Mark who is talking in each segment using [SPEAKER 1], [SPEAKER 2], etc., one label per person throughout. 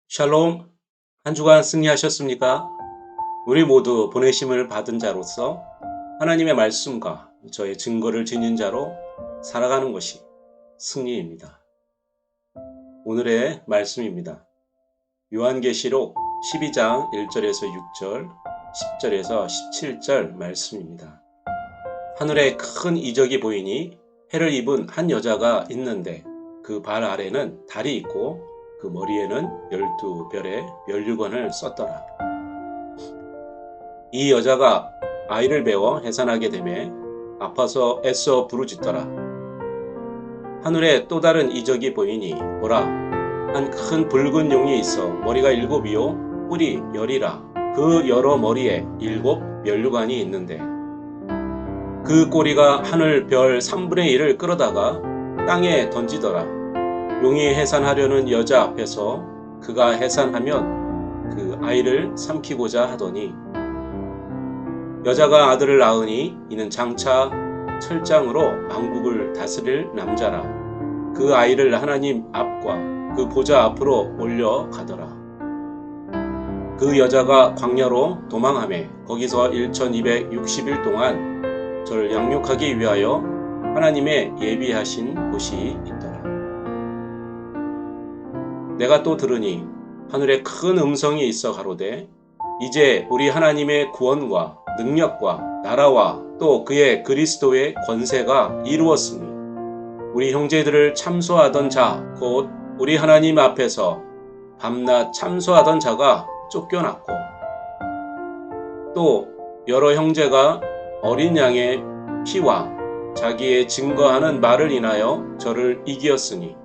[SPEAKER 1] 샬롬, 한 주간 승리하셨습니까? 우리 모두 보내심을 받은 자로서 하나님의 말씀과 저의 증거를 지닌 자로 살아가는 것이 승리입니다. 오늘의 말씀입니다. 요한계시록 12장 1절에서 6절, 10절에서 17절 말씀입니다. 하늘에 큰 이적이 보이니 해를 입은 한 여자가 있는데 그 발 아래는 달이 있고 그 머리에는 12별의 면류관을 썼더라. 이 여자가 아이를 배워 해산하게 되매 아파서 애써 부르짖더라. 하늘에 또 다른 이적이 보이니 보라, 한 큰 붉은 용이 있어 머리가 7이요 뿔이 10이라. 그 여러 머리에 7 면류관이 있는데 그 꼬리가 하늘 별 3분의 1을 끌어다가 땅에 던지더라. 용이 해산하려는 여자 앞에서 그가 해산하면 그 아이를 삼키고자 하더니 여자가 아들을 낳으니 이는 장차 철장으로 왕국을 다스릴 남자라. 그 아이를 하나님 앞과 그 보좌 앞으로 올려가더라. 그 여자가 광야로 도망하매 거기서 1260일 동안 저를 양육하기 위하여 하나님의 예비하신 곳이 있더라. 내가 또 들으니 하늘에 큰 음성이 있어 가로되 이제 우리 하나님의 구원과 능력과 나라와 또 그의 그리스도의 권세가 이루었으니 우리 형제들을 참소하던 자 곧 우리 하나님 앞에서 밤낮 참소하던 자가 쫓겨났고 또 여러 형제가 어린 양의 피와 자기의 증거하는 말을 인하여 저를 이기었으니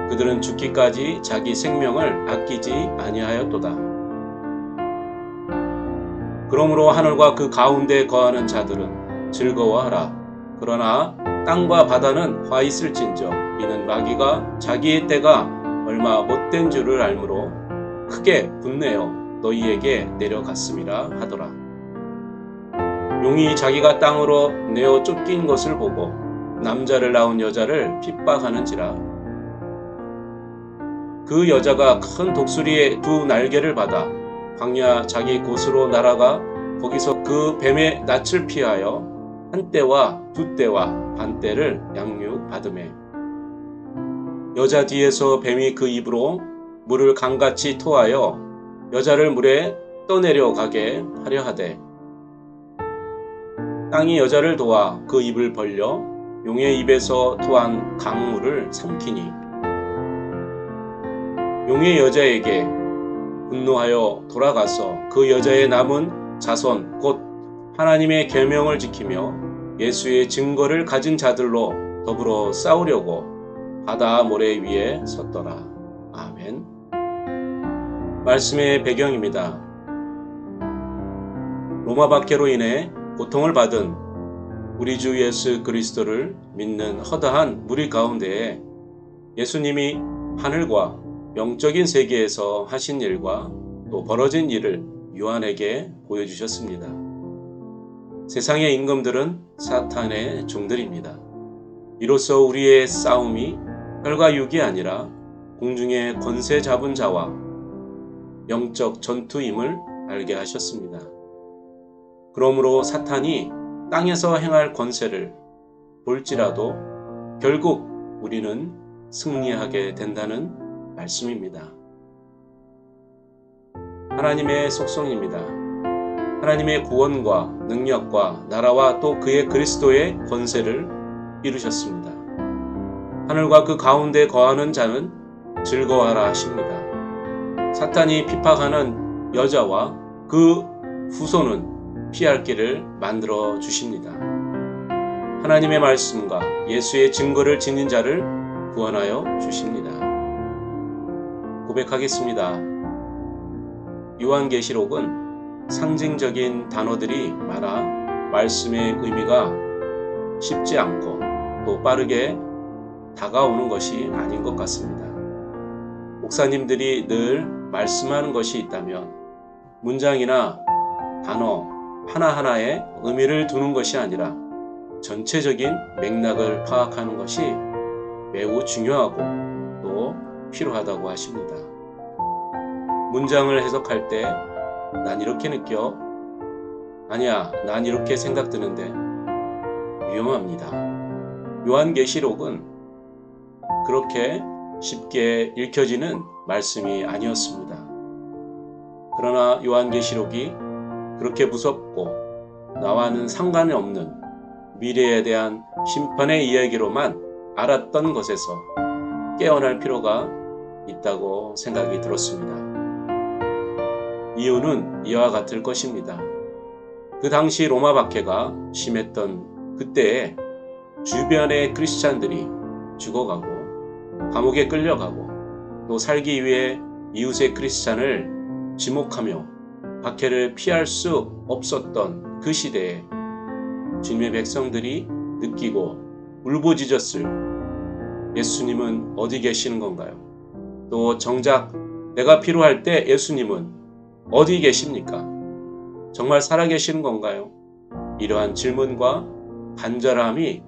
[SPEAKER 1] 그들은 죽기까지 자기 생명을 아끼지 아니하였도다. 그러므로 하늘과 그 가운데 거하는 자들은 즐거워하라. 그러나 땅과 바다는 화 있을진저 이는 마귀가 자기의 때가 얼마 못된 줄을 알므로 크게 분내어 너희에게 내려갔음이라 하더라. 용이 자기가 땅으로 내어 쫓긴 것을 보고 남자를 낳은 여자를 핍박하는지라. 그 여자가 큰 독수리의 2 날개를 받아 광야 자기 곳으로 날아가 거기서 그 뱀의 낯을 피하여 1때와 2때와 반때를 양육받으매 여자 뒤에서 뱀이 그 입으로 물을 강같이 토하여 여자를 물에 떠내려 가게 하려 하되 땅이 여자를 도와 그 입을 벌려 용의 입에서 토한 강물을 삼키니 용의 여자에게 분노하여 돌아가서 그 여자의 남은 자손 곧 하나님의 계명을 지키며 예수의 증거를 가진 자들로 더불어 싸우려고 바다 모래 위에 섰더라. 아멘. 말씀의 배경입니다. 로마 박해로 인해 고통을 받은 우리 주 예수 그리스도를 믿는 허다한 무리 가운데에 예수님이 하늘과 영적인 세계에서 하신 일과 또 벌어진 일을 요한에게 보여주셨습니다. 세상의 임금들은 사탄의 종들입니다. 이로써 우리의 싸움이 혈과 육이 아니라 공중의 권세 잡은 자와 영적 전투임을 알게 하셨습니다. 그러므로 사탄이 땅에서 행할 권세를 볼지라도 결국 우리는 승리하게 된다는 말씀입니다. 하나님의 속성입니다. 하나님의 구원과 능력과 나라와 또 그의 그리스도의 권세를 이루셨습니다. 하늘과 그 가운데 거하는 자는 즐거워하라 하십니다. 사탄이 핍박하는 여자와 그 후손은 피할 길을 만들어 주십니다. 하나님의 말씀과 예수의 증거를 지닌 자를 구원하여 주십니다. 고백하겠습니다. 요한계시록은 상징적인 단어들이 많아 말씀의 의미가 쉽지 않고 또 빠르게 다가오는 것이 아닌 것 같습니다. 목사님들이 늘 말씀하는 것이 있다면 문장이나 단어 하나하나에 의미를 두는 것이 아니라 전체적인 맥락을 파악하는 것이 매우 중요하고 또 필요하다고 하십니다. 문장을 해석할 때 난 이렇게 느껴. 아니야, 난 이렇게 생각드는데 위험합니다. 요한계시록은 그렇게 쉽게 읽혀지는 말씀이 아니었습니다. 그러나 요한계시록이 그렇게 무섭고 나와는 상관이 없는 미래에 대한 심판의 이야기로만 알았던 것에서 깨어날 필요가 있다고 생각이 들었습니다. 이유는 이와 같을 것입니다. 그 당시 로마 박해가 심했던 그때에 주변의 크리스찬들이 죽어가고 감옥에 끌려가고 또 살기 위해 이웃의 크리스찬을 지목하며 박해를 피할 수 없었던 그 시대에 주님의 백성들이 느끼고 울부짖었을 예수님은 어디 계시는 건가요? 또 정작 내가 필요할 때 예수님은 어디 계십니까? 정말 살아계시는 건가요? 이러한 질문과 간절함이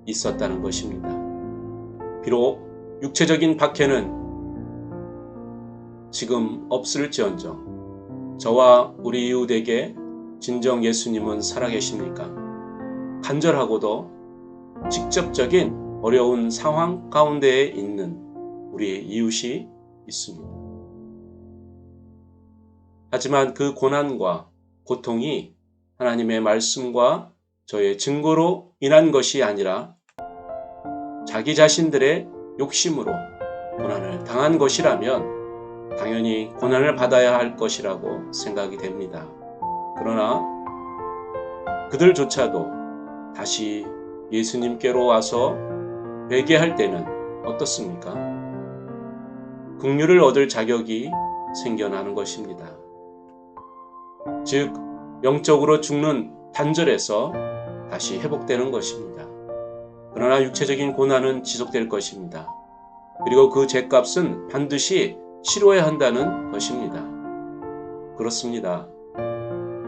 [SPEAKER 1] 있었다는 것입니다. 비록 육체적인 박해는 지금 없을지언정 저와 우리 이웃에게 진정 예수님은 살아계십니까? 간절하고도 직접적인 어려운 상황 가운데에 있는 우리의 이웃이 있습니다. 하지만 그 고난과 고통이 하나님의 말씀과 저의 증거로 인한 것이 아니라 자기 자신들의 욕심으로 고난을 당한 것이라면 당연히 고난을 받아야 할 것이라고 생각이 됩니다. 그러나 그들조차도 다시 예수님께로 와서 회개할 때는 어떻습니까? 긍휼을 얻을 자격이 생겨나는 것입니다. 즉 영적으로 죽는 단절에서 다시 회복되는 것입니다. 그러나 육체적인 고난은 지속될 것입니다. 그리고 그 죗값은 반드시 치러야 한다는 것입니다. 그렇습니다.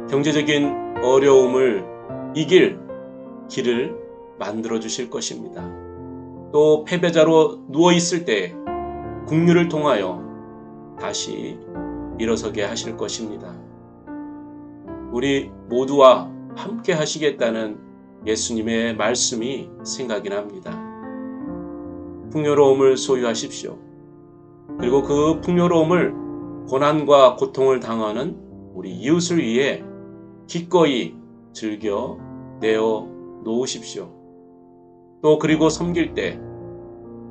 [SPEAKER 1] 경제적인 어려움을 이길 길을 만들어 주실 것입니다. 또 패배자로 누워 있을 때 긍휼을 통하여 다시 일어서게 하실 것입니다. 우리 모두와 함께 하시겠다는 예수님의 말씀이 생각이 납니다. 풍요로움을 소유하십시오. 그리고 그 풍요로움을 고난과 고통을 당하는 우리 이웃을 위해 기꺼이 즐겨 내어 놓으십시오. 또 그리고 섬길 때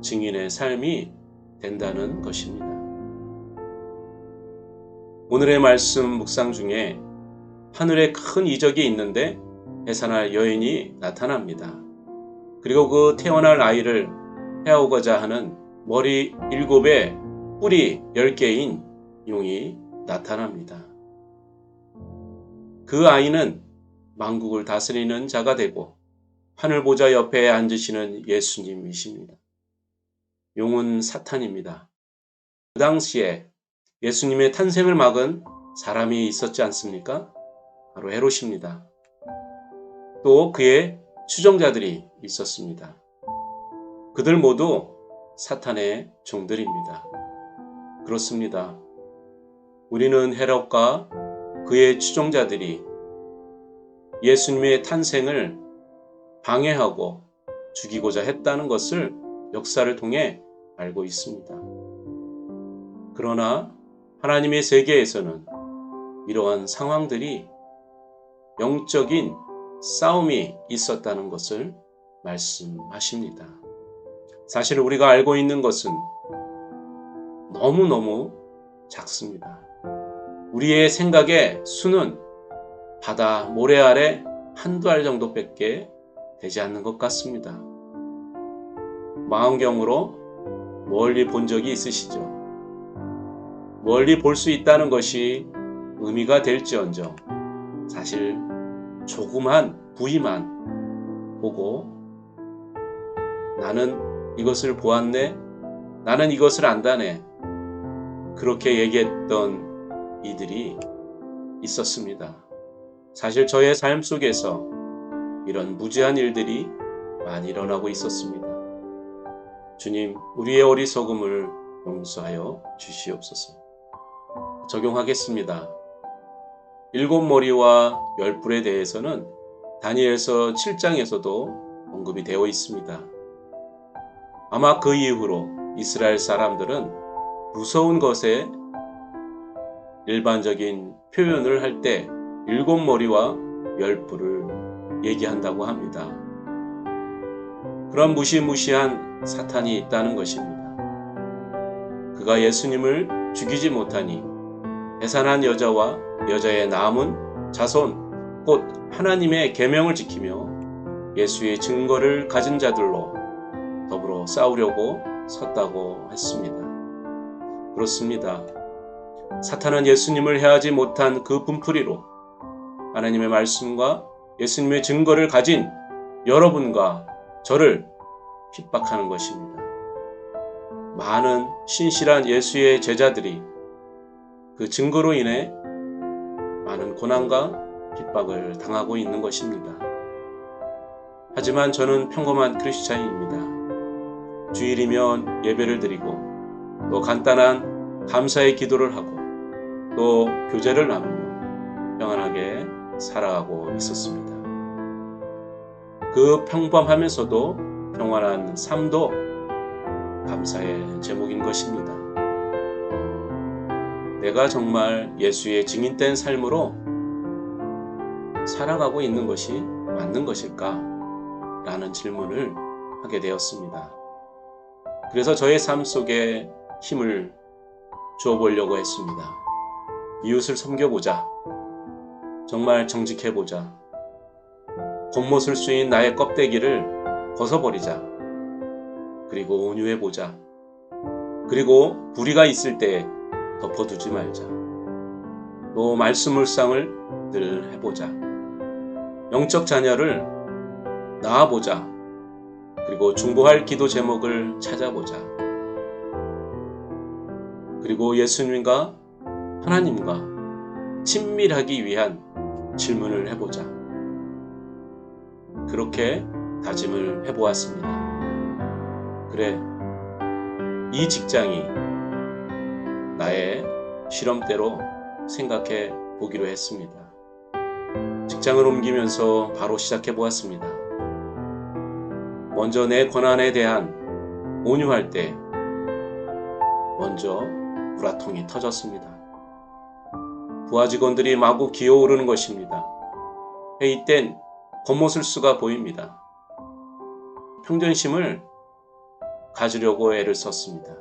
[SPEAKER 1] 증인의 삶이 된다는 것입니다. 오늘의 말씀 묵상 중에 하늘에 큰 이적이 있는데 해산할 여인이 나타납니다. 그리고 그 태어날 아이를 해오고자 하는 머리 7에 뿔이 10개인 용이 나타납니다. 그 아이는 만국을 다스리는 자가 되고 하늘 보좌 옆에 앉으시는 예수님이십니다. 용은 사탄입니다. 그 당시에 예수님의 탄생을 막은 사람이 있었지 않습니까? 바로 헤롯입니다. 또 그의 추종자들이 있었습니다. 그들 모두 사탄의 종들입니다. 그렇습니다. 우리는 헤롯과 그의 추종자들이 예수님의 탄생을 방해하고 죽이고자 했다는 것을 역사를 통해 알고 있습니다. 그러나 하나님의 세계에서는 이러한 상황들이 영적인 싸움이 있었다는 것을 말씀하십니다. 사실 우리가 알고 있는 것은 너무너무 작습니다. 우리의 생각의 수는 바다 모래 아래 한두 알 정도밖에 되지 않는 것 같습니다. 망원경으로 멀리 본 적이 있으시죠? 멀리 볼 수 있다는 것이 의미가 될지언정 사실 조그만 부위만 보고 나는 이것을 보았네, 나는 이것을 안다네, 그렇게 얘기했던 이들이 있었습니다. 사실 저의 삶 속에서 이런 무지한 일들이 많이 일어나고 있었습니다. 주님, 우리의 어리석음을 용서하여 주시옵소서. 적용하겠습니다. 7머리와 10뿔에 대해서는 다니엘서 7장에서도 언급이 되어 있습니다. 아마 그 이후로 이스라엘 사람들은 무서운 것에 일반적인 표현을 할 때 7머리와 10뿔을 얘기한다고 합니다. 그런 무시무시한 사탄이 있다는 것입니다. 그가 예수님을 죽이지 못하니 해산한 여자와 여자의 남은 자손 곧 하나님의 계명을 지키며 예수의 증거를 가진 자들로 더불어 싸우려고 섰다고 했습니다. 그렇습니다. 사탄은 예수님을 해하지 못한 그 분풀이로 하나님의 말씀과 예수님의 증거를 가진 여러분과 저를 핍박하는 것입니다. 많은 신실한 예수의 제자들이 그 증거로 인해 많은 고난과 핍박을 당하고 있는 것입니다. 하지만 저는 평범한 크리스찬입니다. 주일이면 예배를 드리고 또 간단한 감사의 기도를 하고 또 교제를 나누며 평안하게 살아가고 있었습니다. 그 평범하면서도 평안한 삶도 감사의 제목인 것입니다. 내가 정말 예수의 증인된 삶으로 살아가고 있는 것이 맞는 것일까? 라는 질문을 하게 되었습니다. 그래서 저의 삶 속에 힘을 주어보려고 했습니다. 이웃을 섬겨보자. 정말 정직해보자. 겉모술 수인 나의 껍데기를 벗어버리자. 그리고 온유해보자. 그리고 불의가 있을 때 덮어두지 말자. 또 말씀 묵상을 늘 해보자. 영적 자녀를 낳아보자. 그리고 중보할 기도 제목을 찾아보자. 그리고 예수님과 하나님과 친밀하기 위한 질문을 해보자. 그렇게 다짐을 해보았습니다. 그래, 이 직장이 나의 실험대로 생각해 보기로 했습니다. 직장을 옮기면서 바로 시작해 보았습니다. 먼저 내 권한에 대한 온유할 때 먼저 불화통이 터졌습니다. 부하 직원들이 마구 기어오르는 것입니다. 회의 땐 겉모술수가 보입니다. 평정심을 가지려고 애를 썼습니다.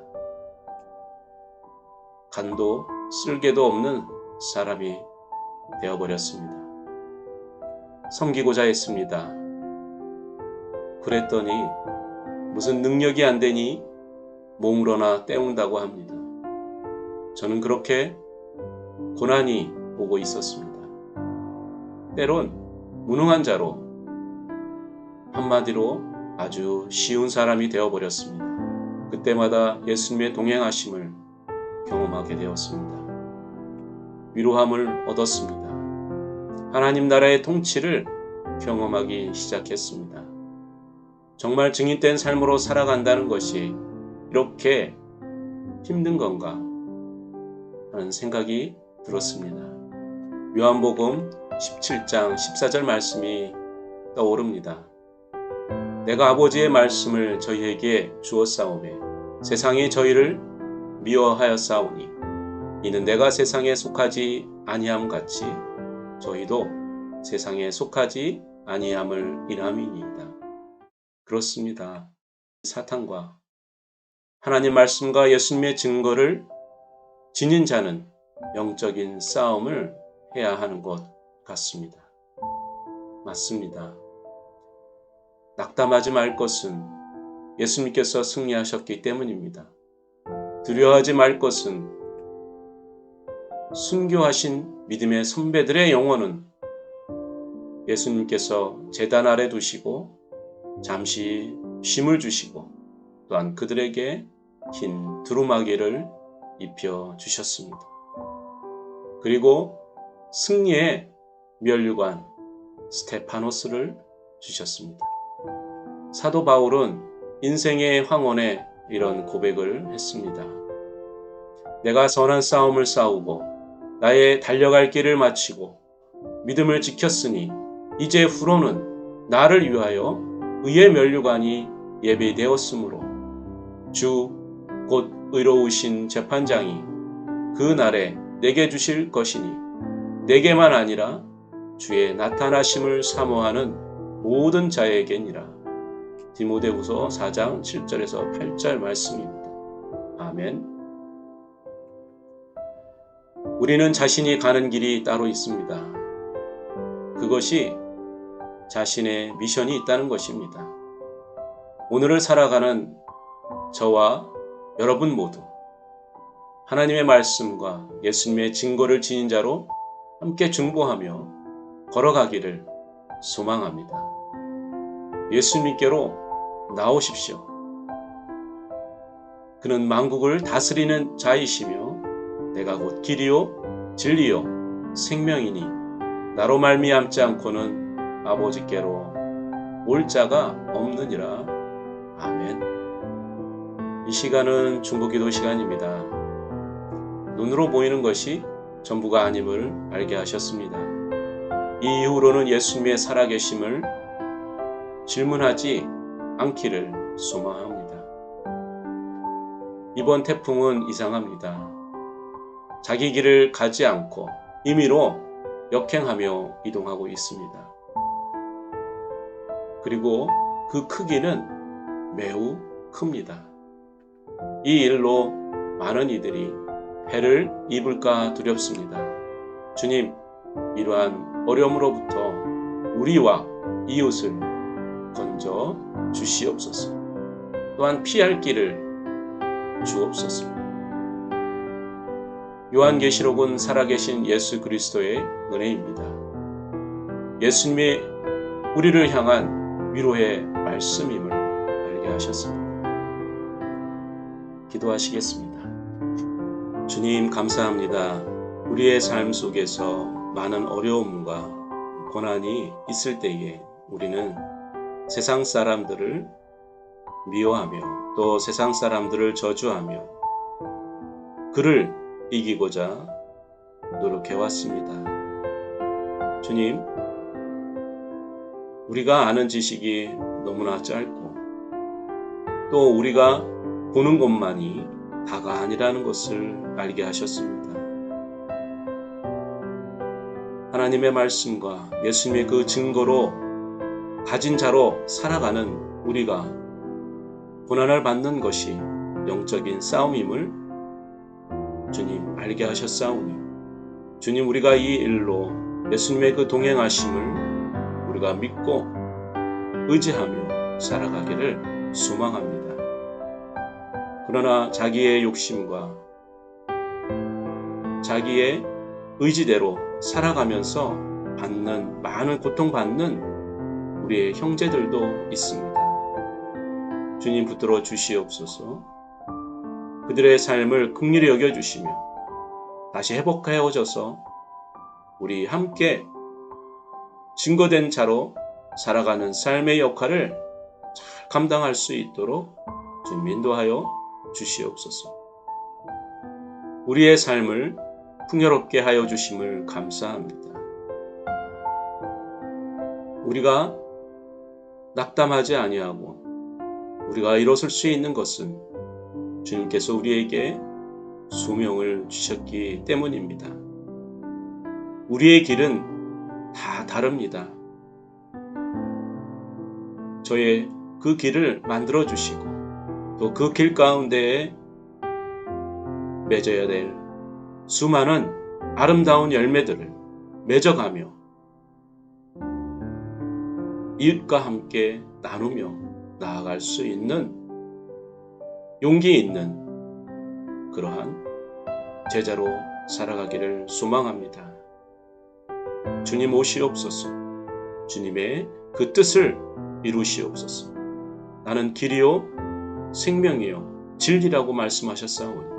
[SPEAKER 1] 간도 쓸개도 없는 사람이 되어버렸습니다. 섬기고자 했습니다. 그랬더니 무슨 능력이 안 되니 몽으로나 때운다고 합니다. 저는 그렇게 고난이 오고 있었습니다. 때론 무능한 자로, 한마디로 아주 쉬운 사람이 되어버렸습니다. 그때마다 예수님의 동행하심을 경험하게 되었습니다. 위로함을 얻었습니다. 하나님 나라의 통치를 경험하기 시작했습니다. 정말 증인된 삶으로 살아간다는 것이 이렇게 힘든 건가 하는 생각이 들었습니다. 요한복음 17장 14절 말씀이 떠오릅니다. 내가 아버지의 말씀을 저희에게 주었사오매 세상이 저희를 미워하였사오니 이는 내가 세상에 속하지 아니함 같이 저희도 세상에 속하지 아니함을 인함이니이다. 그렇습니다. 사탄과 하나님 말씀과 예수님의 증거를 지닌 자는 영적인 싸움을 해야 하는 것 같습니다. 맞습니다. 낙담하지 말 것은 예수님께서 승리하셨기 때문입니다. 두려워하지 말 것은 순교하신 믿음의 선배들의 영혼은 예수님께서 제단 아래 두시고 잠시 쉼을 주시고 또한 그들에게 긴 두루마기를 입혀 주셨습니다. 그리고 승리의 면류관 스테파노스를 주셨습니다. 사도 바울은 인생의 황혼에 이런 고백을 했습니다. 내가 선한 싸움을 싸우고 나의 달려갈 길을 마치고 믿음을 지켰으니 이제 후로는 나를 위하여 의의 면류관이 예비되었으므로 주 곧 의로우신 재판장이 그 날에 내게 주실 것이니 내게만 아니라 주의 나타나심을 사모하는 모든 자에게니라. 디모데후서 4장 7절에서 8절 말씀입니다. 아멘. 우리는 자신이 가는 길이 따로 있습니다. 그것이 자신의 미션이 있다는 것입니다. 오늘을 살아가는 저와 여러분 모두 하나님의 말씀과 예수님의 증거를 지닌 자로 함께 중보하며 걸어가기를 소망합니다. 예수님께로 나오십시오. 그는 만국을 다스리는 자이시며 내가 곧 길이요 진리요 생명이니 나로 말미암지 않고는 아버지께로 올 자가 없느니라. 아멘. 이 시간은 중보기도 시간입니다. 눈으로 보이는 것이 전부가 아님을 알게 하셨습니다. 이 이후로는 예수님의 살아계심을 질문하지 않기를 소망합니다. 이번 태풍은 이상합니다. 자기 길을 가지 않고 임의로 역행하며 이동하고 있습니다. 그리고 그 크기는 매우 큽니다. 이 일로 많은 이들이 해를 입을까 두렵습니다. 주님, 이러한 어려움으로부터 우리와 이웃을 건져 주시옵소서. 또한 피할 길을 주옵소서. 요한계시록은 살아계신 예수 그리스도의 은혜입니다. 예수님이 우리를 향한 위로의 말씀임을 알게 하셨습니다. 기도하시겠습니다. 주님, 감사합니다. 우리의 삶 속에서 많은 어려움과 고난이 있을 때에 우리는 세상 사람들을 미워하며 또 세상 사람들을 저주하며 그를 이기고자 노력해왔습니다. 주님, 우리가 아는 지식이 너무나 짧고 또 우리가 보는 것만이 다가 아니라는 것을 알게 하셨습니다. 하나님의 말씀과 예수님의 그 증거로 가진 자로 살아가는 우리가 고난을 받는 것이 영적인 싸움임을 주님 알게 하셨사오니 주님, 우리가 이 일로 예수님의 그 동행하심을 우리가 믿고 의지하며 살아가기를 소망합니다. 그러나 자기의 욕심과 자기의 의지대로 살아가면서 많은 고통받는 우리의 형제들도 있습니다. 주님, 붙들어 주시옵소서. 그들의 삶을 긍휼히 여겨주시며 다시 회복하여져서 우리 함께 증거된 자로 살아가는 삶의 역할을 잘 감당할 수 있도록 주님 인도하여 주시옵소서. 우리의 삶을 풍요롭게 하여 주심을 감사합니다. 우리가 낙담하지 아니하고 우리가 일어설 수 있는 것은 주님께서 우리에게 소명을 주셨기 때문입니다. 우리의 길은 다 다릅니다. 저의 그 길을 만들어 주시고 또 그 길 가운데에 맺어야 될 수많은 아름다운 열매들을 맺어가며 이웃과 함께 나누며 나아갈 수 있는 용기 있는 그러한 제자로 살아가기를 소망합니다. 주님 오시옵소서. 주님의 그 뜻을 이루시옵소서. 나는 길이요 생명이요 진리라고 말씀하셨사오니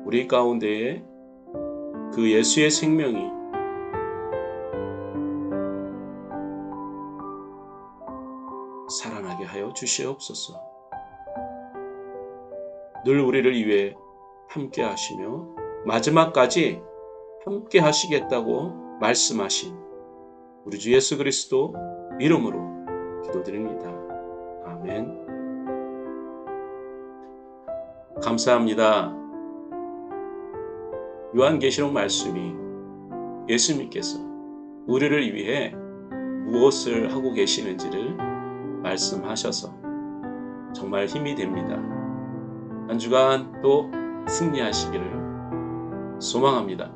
[SPEAKER 1] 우리 가운데에 그 예수의 생명이 살아나게 하여 주시옵소서. 늘 우리를 위해 함께 하시며 마지막까지 함께 하시겠다고 말씀하신 우리 주 예수 그리스도 이름으로 기도드립니다. 아멘. 감사합니다. 요한계시록 말씀이 예수님께서 우리를 위해 무엇을 하고 계시는지를 말씀하셔서 정말 힘이 됩니다. 한 주간 또 승리하시기를 소망합니다.